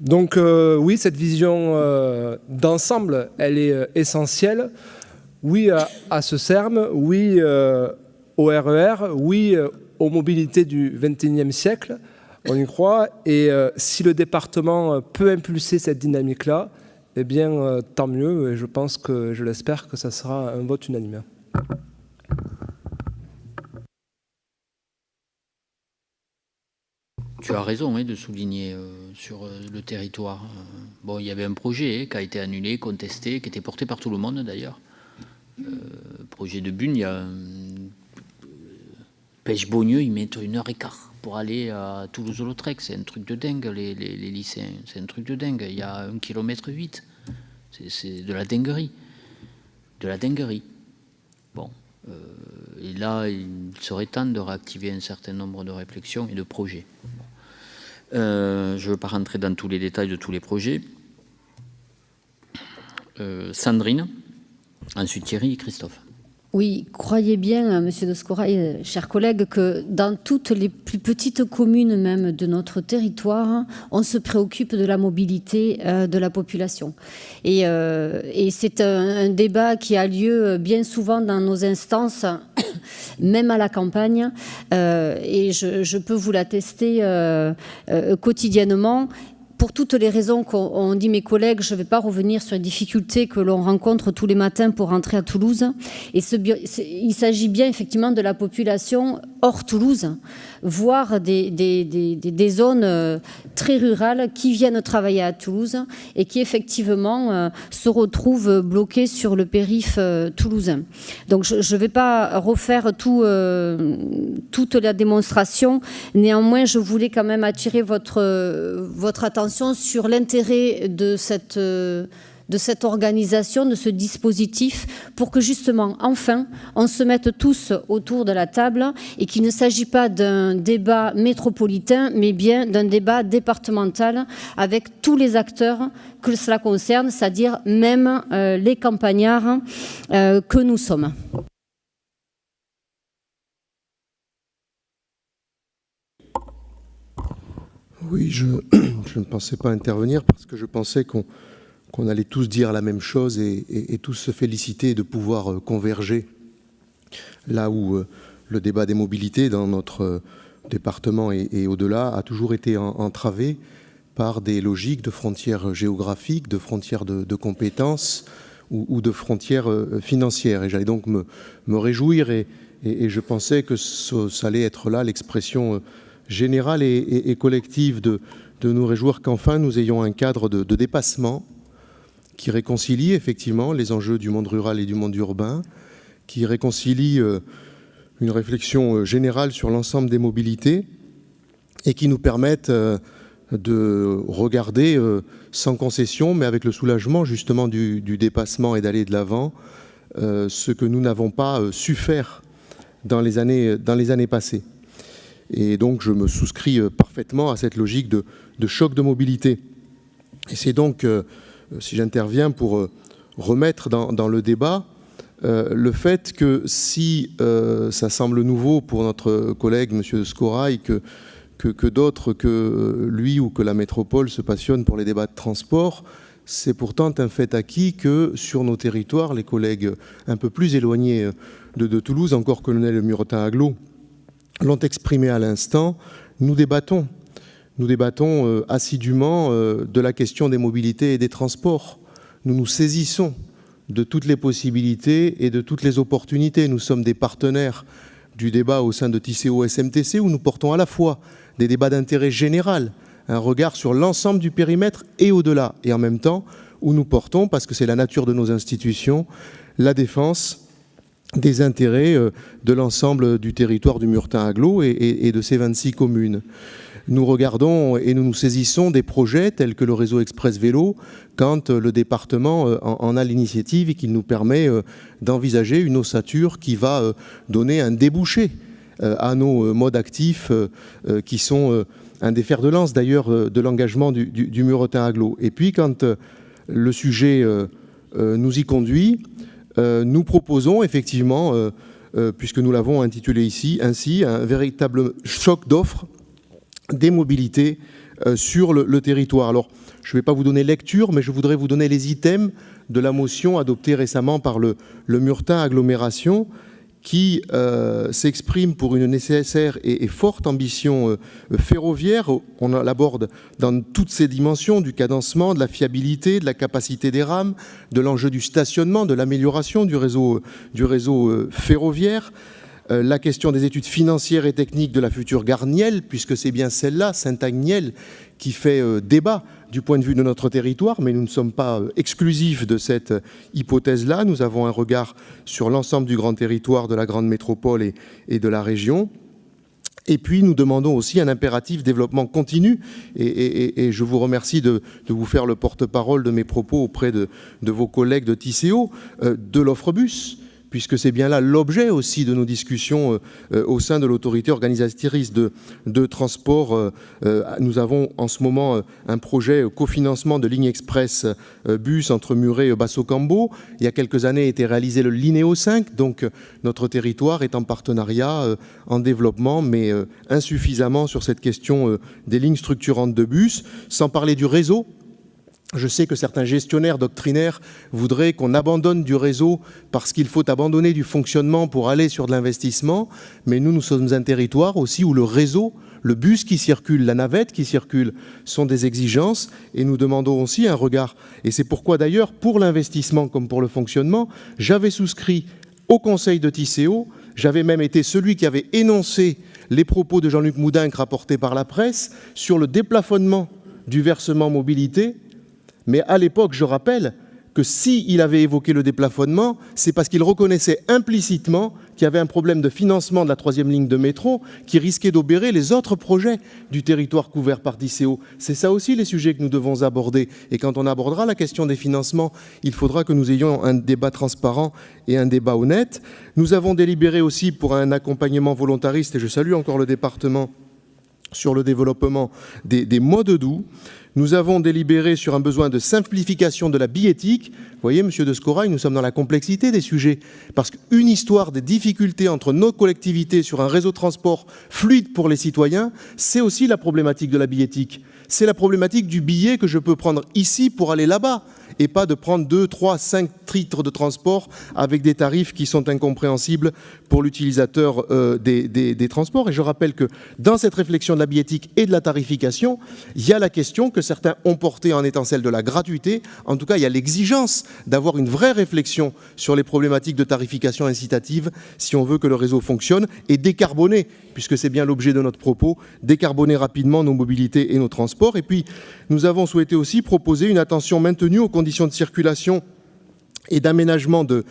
Donc oui, cette vision d'ensemble, elle est essentielle. Oui à ce SERM, oui au RER, oui aux mobilités du XXIe siècle, on y croit. Et si le département peut impulser cette dynamique-là, eh bien tant mieux. Et je pense que, je l'espère, que ça sera un vote unanime. Tu as raison de souligner sur le territoire. Bon, il y avait un projet qui a été annulé, contesté, qui était porté par tout le monde d'ailleurs. Projet de Bune, il y a Pêche-Beaunieu, ils mettent 1 heure et quart pour aller à Toulouse-Lautrec. C'est un truc de dingue, les lycéens. C'est un truc de dingue. Il y a 1,8 km. C'est de la dinguerie. De la dinguerie. Bon. Et là, il serait temps de réactiver un certain nombre de réflexions et de projets. Je ne veux pas rentrer dans tous les détails de tous les projets. Sandrine, ensuite Thierry et Christophe. Oui, croyez bien, Monsieur de Scorail, chers collègues, que dans toutes les plus petites communes même de notre territoire, on se préoccupe de la mobilité de la population. Et c'est un débat qui a lieu bien souvent dans nos instances, même à la campagne, et je peux vous l'attester quotidiennement. Pour toutes les raisons qu'ont dit mes collègues, je ne vais pas revenir sur les difficultés que l'on rencontre tous les matins pour rentrer à Toulouse. Et il s'agit bien effectivement de la population hors Toulouse, voire des zones très rurales qui viennent travailler à Toulouse et qui effectivement se retrouvent bloquées sur le périph' toulousain. Donc je ne vais pas refaire toute la démonstration. Néanmoins, je voulais quand même attirer votre attention sur l'intérêt de cette organisation, de ce dispositif, pour que justement, enfin, on se mette tous autour de la table et qu'il ne s'agit pas d'un débat métropolitain, mais bien d'un débat départemental avec tous les acteurs que cela concerne, c'est-à-dire même les campagnards que nous sommes. Oui, je ne pensais pas intervenir parce que je pensais qu'on allait tous dire la même chose et tous se féliciter de pouvoir converger là où le débat des mobilités dans notre département et au-delà a toujours été entravé par des logiques de frontières géographiques, de frontières de compétences ou de frontières financières. Et j'allais donc me réjouir et je pensais que ça allait être là l'expression générale et collective de nous réjouir qu'enfin nous ayons un cadre de dépassement qui réconcilie effectivement les enjeux du monde rural et du monde urbain, qui réconcilie une réflexion générale sur l'ensemble des mobilités et qui nous permette de regarder sans concession, mais avec le soulagement justement du dépassement et d'aller de l'avant, ce que nous n'avons pas su faire dans les années passées. Et donc je me souscris parfaitement à cette logique de choc de mobilité. Et c'est donc, si j'interviens pour remettre dans le débat le fait que si ça semble nouveau pour notre collègue M. Scorail que d'autres que lui ou que la métropole se passionnent pour les débats de transport, c'est pourtant un fait acquis que sur nos territoires, les collègues un peu plus éloignés de Toulouse, encore colonel Muretin-Aglo, l'ont exprimé à l'instant, nous débattons assidûment de la question des mobilités et des transports. Nous nous saisissons de toutes les possibilités et de toutes les opportunités. Nous sommes des partenaires du débat au sein de Tisséo SMTC où nous portons à la fois des débats d'intérêt général, un regard sur l'ensemble du périmètre et au-delà, et en même temps où nous portons, parce que c'est la nature de nos institutions, la défense des intérêts de l'ensemble du territoire du Muretin-Aglo et de ces 26 communes. Nous regardons et nous nous saisissons des projets tels que le réseau Express Vélo quand le département en a l'initiative et qu'il nous permet d'envisager une ossature qui va donner un débouché à nos modes actifs qui sont un des fers de lance d'ailleurs de l'engagement du Muretin-Aglo. Et puis quand le sujet nous y conduit, nous proposons effectivement, puisque nous l'avons intitulé ici, ainsi, un véritable choc d'offres des mobilités sur le territoire. Alors, je ne vais pas vous donner lecture, mais je voudrais vous donner les items de la motion adoptée récemment par le Muretin Agglomération qui s'exprime pour une nécessaire et forte ambition ferroviaire. On l'aborde dans toutes ses dimensions, du cadencement, de la fiabilité, de la capacité des rames, de l'enjeu du stationnement, de l'amélioration du réseau ferroviaire, la question des études financières et techniques de la future gare Niel, puisque c'est bien celle-là, Saint-Agne-Niel, qui fait débat du point de vue de notre territoire, mais nous ne sommes pas exclusifs de cette hypothèse-là. Nous avons un regard sur l'ensemble du grand territoire de la grande métropole et de la région. Et puis, nous demandons aussi un impératif développement continu, et je vous remercie de vous faire le porte-parole de mes propos auprès de vos collègues de Tisséo, de l'offre bus, puisque c'est bien là l'objet aussi de nos discussions au sein de l'autorité organisatrice de transport. Nous avons en ce moment un projet cofinancement de ligne express bus entre Muret et Basso-Cambo. Il y a quelques années a été réalisé le Linéo 5, donc notre territoire est en partenariat, en développement, mais insuffisamment sur cette question des lignes structurantes de bus, sans parler du réseau. Je sais que certains gestionnaires doctrinaires voudraient qu'on abandonne du réseau parce qu'il faut abandonner du fonctionnement pour aller sur de l'investissement, mais nous sommes un territoire aussi où le réseau, le bus qui circule, la navette qui circule sont des exigences, et nous demandons aussi un regard. Et c'est pourquoi d'ailleurs, pour l'investissement comme pour le fonctionnement, j'avais souscrit au Conseil de Tisséo, j'avais même été celui qui avait énoncé les propos de Jean-Luc Moudinque rapportés par la presse sur le déplafonnement du versement mobilité. Mais à l'époque, je rappelle que s'il avait évoqué le déplafonnement, c'est parce qu'il reconnaissait implicitement qu'il y avait un problème de financement de la 3e ligne de métro qui risquait d'obérer les autres projets du territoire couvert par Tisséo. C'est ça aussi les sujets que nous devons aborder. Et quand on abordera la question des financements, il faudra que nous ayons un débat transparent et un débat honnête. Nous avons délibéré aussi pour un accompagnement volontariste, et je salue encore le département, sur le développement des modes doux. Nous avons délibéré sur un besoin de simplification de la billettique. Vous voyez, Monsieur de Scorail, nous sommes dans la complexité des sujets. Parce qu'une histoire des difficultés entre nos collectivités sur un réseau de transport fluide pour les citoyens, c'est aussi la problématique de la billettique. C'est la problématique du billet que je peux prendre ici pour aller là-bas, et pas de prendre 2, 3, 5 titres de transport avec des tarifs qui sont incompréhensibles pour l'utilisateur des transports. Et je rappelle que dans cette réflexion de la billettique et de la tarification, il y a la question que certains ont portée en étant celle de la gratuité. En tout cas, il y a l'exigence d'avoir une vraie réflexion sur les problématiques de tarification incitative si on veut que le réseau fonctionne, et décarboner, puisque c'est bien l'objet de notre propos, décarboner rapidement nos mobilités et nos transports. Et puis, nous avons souhaité aussi proposer une attention maintenue aux conditions de circulation et d'aménagement de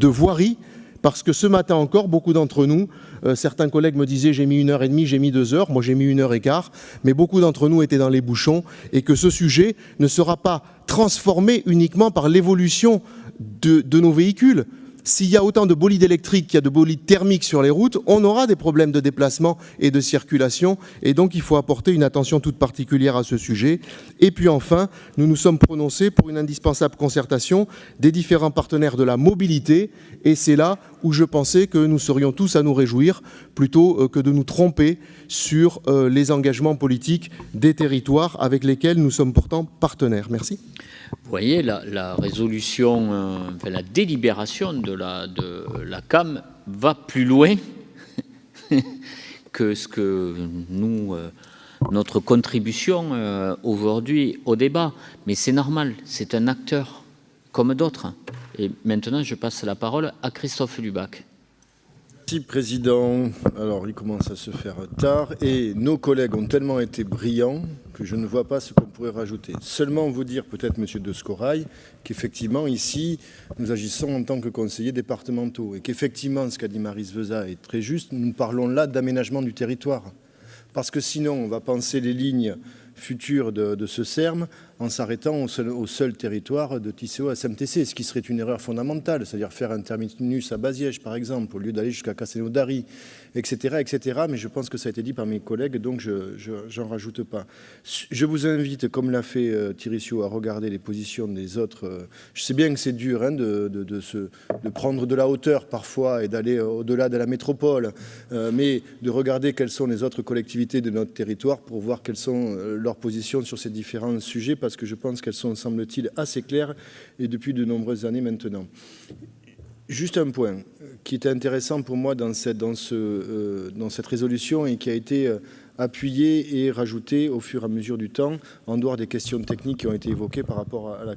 voiries, parce que ce matin encore, beaucoup d'entre nous, certains collègues me disaient j'ai mis 1h30, j'ai mis 2 heures, moi j'ai mis 1h15, mais beaucoup d'entre nous étaient dans les bouchons, et que ce sujet ne sera pas transformé uniquement par l'évolution de nos véhicules. S'il y a autant de bolides électriques qu'il y a de bolides thermiques sur les routes, on aura des problèmes de déplacement et de circulation, et donc il faut apporter une attention toute particulière à ce sujet. Et puis enfin, nous nous sommes prononcés pour une indispensable concertation des différents partenaires de la mobilité, et c'est là où je pensais que nous serions tous à nous réjouir, plutôt que de nous tromper sur les engagements politiques des territoires avec lesquels nous sommes pourtant partenaires. Merci. Vous voyez, la résolution, enfin, la délibération de la CAM va plus loin que ce que nous, notre contribution aujourd'hui au débat. Mais c'est normal, c'est un acteur comme d'autres. Et maintenant, je passe la parole à Christophe Lubach. Merci, Président. Alors, il commence à se faire tard et nos collègues ont tellement été brillants que je ne vois pas ce qu'on pourrait rajouter. Seulement vous dire, peut-être, Monsieur de Scorail, qu'effectivement, ici, nous agissons en tant que conseillers départementaux et qu'effectivement, ce qu'a dit Maryse Vezat est très juste, nous parlons là d'aménagement du territoire. Parce que sinon, on va penser les lignes futures de ce SERM en s'arrêtant au seul territoire de Tisséo à SMTC, ce qui serait une erreur fondamentale, c'est-à-dire faire un terminus à Baziège, par exemple, au lieu d'aller jusqu'à Castelnaudary, etc., etc. Mais je pense que ça a été dit par mes collègues, donc j'en rajoute pas. Je vous invite, comme l'a fait Thierry Siot, à regarder les positions des autres. Je sais bien que c'est dur hein, de prendre de la hauteur parfois et d'aller au-delà de la métropole, mais de regarder quelles sont les autres collectivités de notre territoire pour voir quelles sont leurs positions sur ces différents sujets, parce que je pense qu'elles sont, semble-t-il, assez claires et depuis de nombreuses années maintenant. Juste un point qui était intéressant pour moi dans cette résolution et qui a été appuyé et rajouté au fur et à mesure du temps, en dehors des questions techniques qui ont été évoquées par rapport à la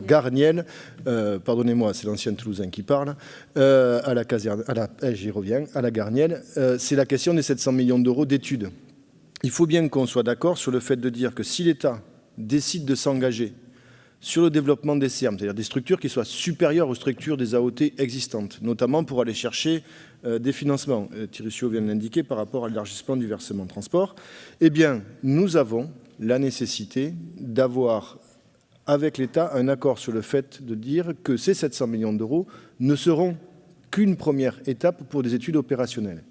Garnielle, pardonnez-moi, c'est l'ancien Toulousain qui parle, à la caserne, j'y reviens, à la Garnielle, c'est la question des 700 millions d'euros d'études. Il faut bien qu'on soit d'accord sur le fait de dire que si l'État décide de s'engager sur le développement des SERM, c'est-à-dire des structures qui soient supérieures aux structures des AOT existantes, notamment pour aller chercher des financements. Thierry Ciot vient de l'indiquer par rapport à l'élargissement du versement transport. Eh bien, nous avons la nécessité d'avoir avec l'État un accord sur le fait de dire que ces 700 millions d'euros ne seront qu'une première étape pour des études opérationnelles.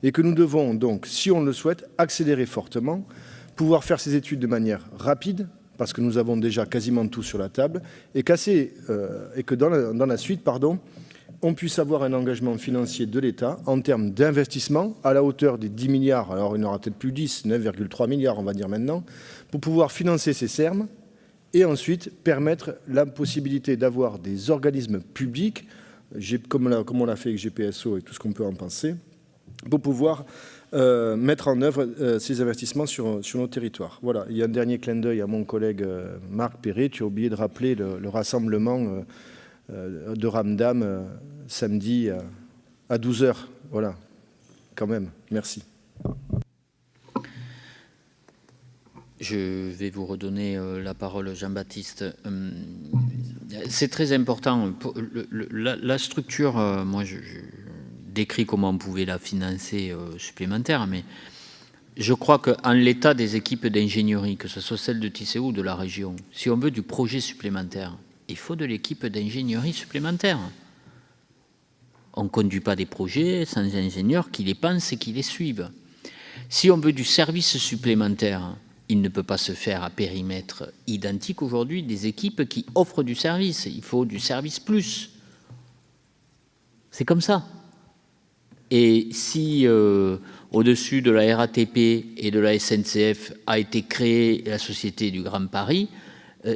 Et que nous devons donc, si on le souhaite, accélérer fortement, pouvoir faire ces études de manière rapide, parce que nous avons déjà quasiment tout sur la table, et que dans la suite, on puisse avoir un engagement financier de l'État en termes d'investissement à la hauteur des 10 milliards, alors il n'y en aura peut-être plus 10, 9,3 milliards on va dire maintenant, pour pouvoir financer ces SERM et ensuite permettre la possibilité d'avoir des organismes publics, comme on l'a fait avec GPSO et tout ce qu'on peut en penser, pour pouvoir mettre en œuvre ces investissements sur nos territoires. Voilà, il y a un dernier clin d'œil à mon collègue Marc Perret. Tu as oublié de rappeler le rassemblement de Ramdam samedi à 12h. Voilà, quand même. Merci. Je vais vous redonner la parole, Jean-Baptiste. C'est très important. La structure, moi, je décrit comment on pouvait la financer supplémentaire, mais je crois qu'en l'état des équipes d'ingénierie, que ce soit celle de Tisséo ou de la région, si on veut du projet supplémentaire, il faut de l'équipe d'ingénierie supplémentaire. On ne conduit pas des projets sans ingénieurs qui les pensent et qui les suivent. Si on veut du service supplémentaire, il ne peut pas se faire à périmètre identique aujourd'hui des équipes qui offrent du service. Il faut du service plus. C'est comme ça. Et si au-dessus de la RATP et de la SNCF a été créée la Société du Grand Paris,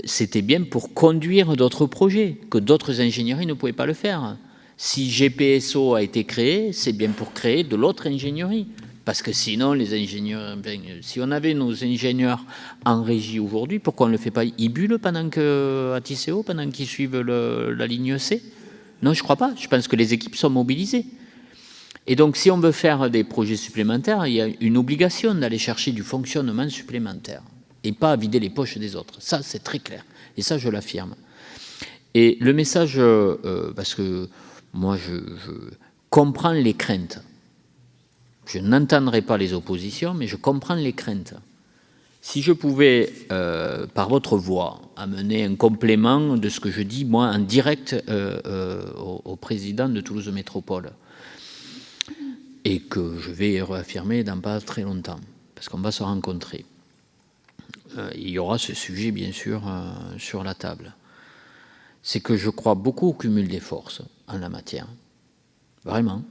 c'était bien pour conduire d'autres projets, que d'autres ingénieries ne pouvaient pas le faire. Si GPSO a été créé, c'est bien pour créer de l'autre ingénierie. Parce que sinon, les ingénieurs, si on avait nos ingénieurs en régie aujourd'hui, pourquoi on ne le fait pas? Ils bullent à Tisséo, pendant qu'ils suivent la ligne C? Non, je ne crois pas. Je pense que les équipes sont mobilisées. Et donc, si on veut faire des projets supplémentaires, il y a une obligation d'aller chercher du fonctionnement supplémentaire et pas à vider les poches des autres. Ça, c'est très clair. Et ça, je l'affirme. Et le message, parce que moi, je comprends les craintes. Je n'entendrai pas les oppositions, mais je comprends les craintes. Si je pouvais, par votre voix, amener un complément de ce que je dis, moi, en direct au président de Toulouse Métropole, et que je vais réaffirmer dans pas très longtemps, parce qu'on va se rencontrer, il y aura ce sujet, bien sûr, sur la table. C'est que je crois beaucoup au cumul des forces en la matière. Vraiment.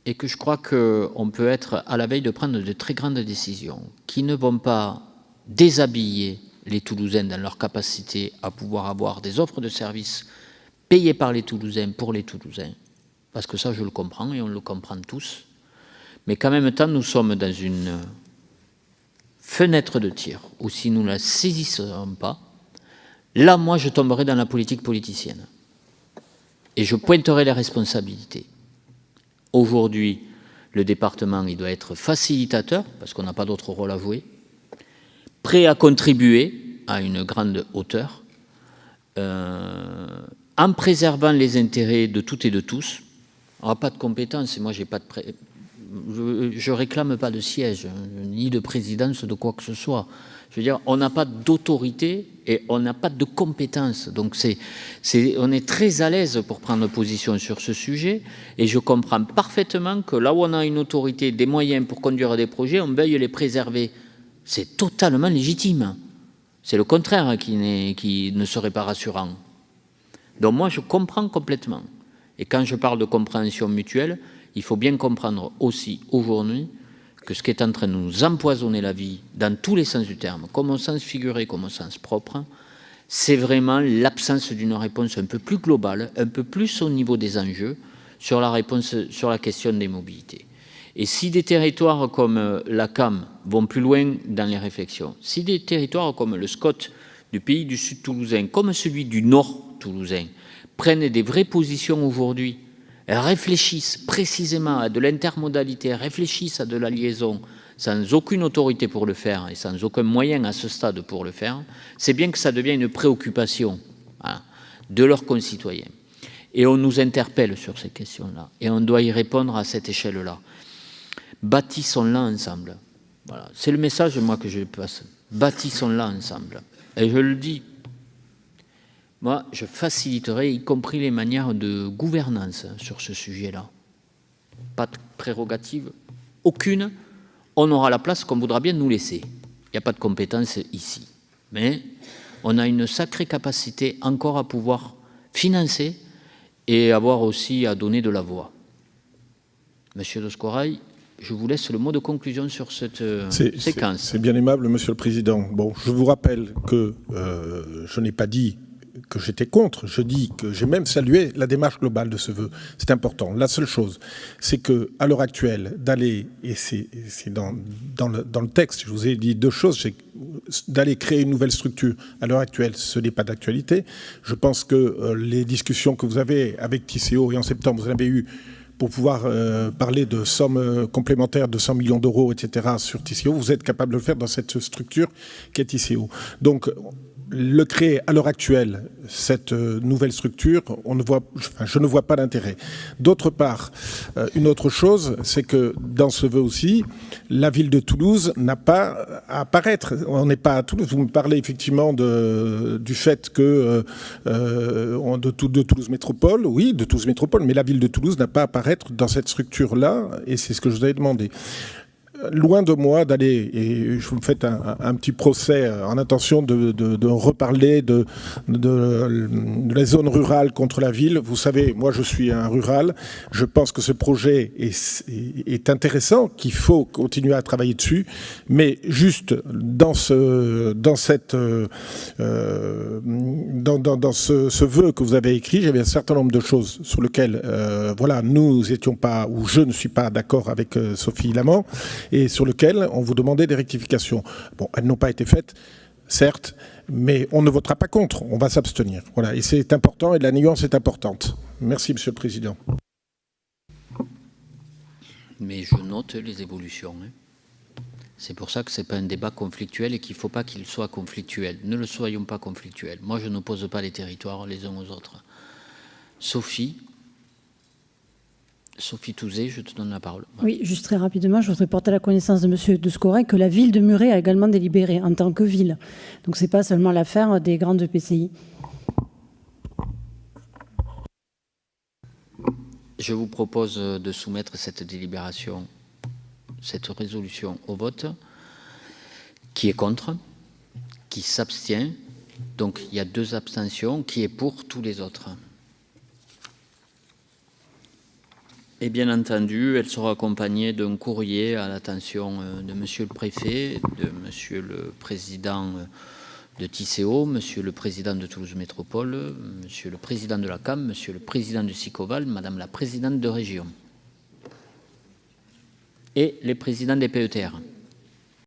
Et que je crois qu'on peut être à la veille de prendre de très grandes décisions qui ne vont pas déshabiller les Toulousains dans leur capacité à pouvoir avoir des offres de services payées par les Toulousains pour les Toulousains. Parce que ça, je le comprends et on le comprend tous. Mais qu'en même temps, nous sommes dans une fenêtre de tir où si nous ne la saisissons pas, là, moi, je tomberai dans la politique politicienne. Et je pointerai les responsabilités. Aujourd'hui, le département, il doit être facilitateur, parce qu'on n'a pas d'autre rôle à jouer, prêt à contribuer à une grande hauteur, en préservant les intérêts de toutes et de tous. On n'a pas de compétences, et moi, j'ai pas de je réclame pas de siège, ni de présidence de quoi que ce soit. Je veux dire, on n'a pas d'autorité et on n'a pas de compétences. Donc on est très à l'aise pour prendre position sur ce sujet et je comprends parfaitement que là où on a une autorité, des moyens pour conduire des projets, on veuille les préserver. C'est totalement légitime. C'est le contraire qui ne serait pas rassurant. Donc moi, je comprends complètement. Et quand je parle de compréhension mutuelle, il faut bien comprendre aussi aujourd'hui que ce qui est en train de nous empoisonner la vie, dans tous les sens du terme, comme au sens figuré, comme au sens propre, c'est vraiment l'absence d'une réponse un peu plus globale, un peu plus au niveau des enjeux, sur la réponse, sur la question des mobilités. Et si des territoires comme la CAM vont plus loin dans les réflexions, si des territoires comme le SCOT du pays du Sud toulousain, comme celui du Nord toulousain, prennent des vraies positions aujourd'hui, réfléchissent précisément à de l'intermodalité, réfléchissent à de la liaison sans aucune autorité pour le faire et sans aucun moyen à ce stade pour le faire, c'est bien que ça devient une préoccupation, voilà, de leurs concitoyens. Et on nous interpelle sur ces questions-là. Et on doit y répondre à cette échelle-là. Bâtissons-la ensemble. Voilà. C'est le message, moi, que je passe. Bâtissons-la ensemble. Et je le dis, moi, je faciliterai, y compris les manières de gouvernance sur ce sujet-là. Pas de prérogative, aucune. On aura la place qu'on voudra bien nous laisser. Il n'y a pas de compétence ici. Mais on a une sacrée capacité encore à pouvoir financer et avoir aussi à donner de la voix. Monsieur de Scorail, je vous laisse le mot de conclusion sur cette séquence. C'est bien aimable, Monsieur le Président. Bon, je vous rappelle que je n'ai pas dit que j'étais contre, je dis que j'ai même salué la démarche globale de ce vœu. C'est important. La seule chose, c'est qu'à l'heure actuelle, d'aller, et c'est dans le texte, je vous ai dit deux choses, c'est d'aller créer une nouvelle structure. À l'heure actuelle, ce n'est pas d'actualité. Je pense que les discussions que vous avez avec Tisséo, et en septembre, vous en avez eu pour pouvoir parler de sommes complémentaires de 100 millions d'euros, etc., sur Tisséo, vous êtes capable de le faire dans cette structure qu'est Tisséo. Donc, le créer à l'heure actuelle, cette nouvelle structure, je ne vois pas d'intérêt. D'autre part, une autre chose, c'est que dans ce vœu aussi, la ville de Toulouse n'a pas à apparaître. On n'est pas à Toulouse. Vous me parlez effectivement du fait que de Toulouse Métropole, oui, de Toulouse Métropole, mais la ville de Toulouse n'a pas à apparaître dans cette structure-là, et c'est ce que je vous avais demandé. Loin de moi d'aller, et je vous fais un petit procès en intention de reparler de la zone rurale contre la ville. Vous savez, moi je suis un rural, je pense que ce projet est intéressant, qu'il faut continuer à travailler dessus, mais juste dans ce vœu que vous avez écrit, j'avais un certain nombre de choses sur lesquelles, voilà, nous étions pas, ou je ne suis pas d'accord avec Sophie Lamant, et sur lequel on vous demandait des rectifications. Bon, elles n'ont pas été faites, certes, mais on ne votera pas contre, on va s'abstenir. Voilà, et c'est important, et la nuance est importante. Merci, Monsieur le Président. Mais je note les évolutions. C'est pour ça que ce n'est pas un débat conflictuel et qu'il ne faut pas qu'il soit conflictuel. Ne le soyons pas conflictuels. Moi, je n'oppose pas les territoires les uns aux autres. Sophie Touzé, je te donne la parole. Oui, juste très rapidement, je voudrais porter à la connaissance de M. de Scorail que la ville de Muret a également délibéré en tant que ville. Donc ce n'est pas seulement l'affaire des grandes EPCI. Je vous propose de soumettre cette délibération, cette résolution au vote. Qui est contre? Qui s'abstient? Donc il y a 2 abstentions. Qui est pour tous les autres? Et bien entendu, elle sera accompagnée d'un courrier à l'attention de Monsieur le Préfet, de Monsieur le Président de Tisséo, Monsieur le Président de Toulouse Métropole, Monsieur le Président de la CAM, Monsieur le Président du SICOVAL, Madame la Présidente de Région et les présidents des PETR.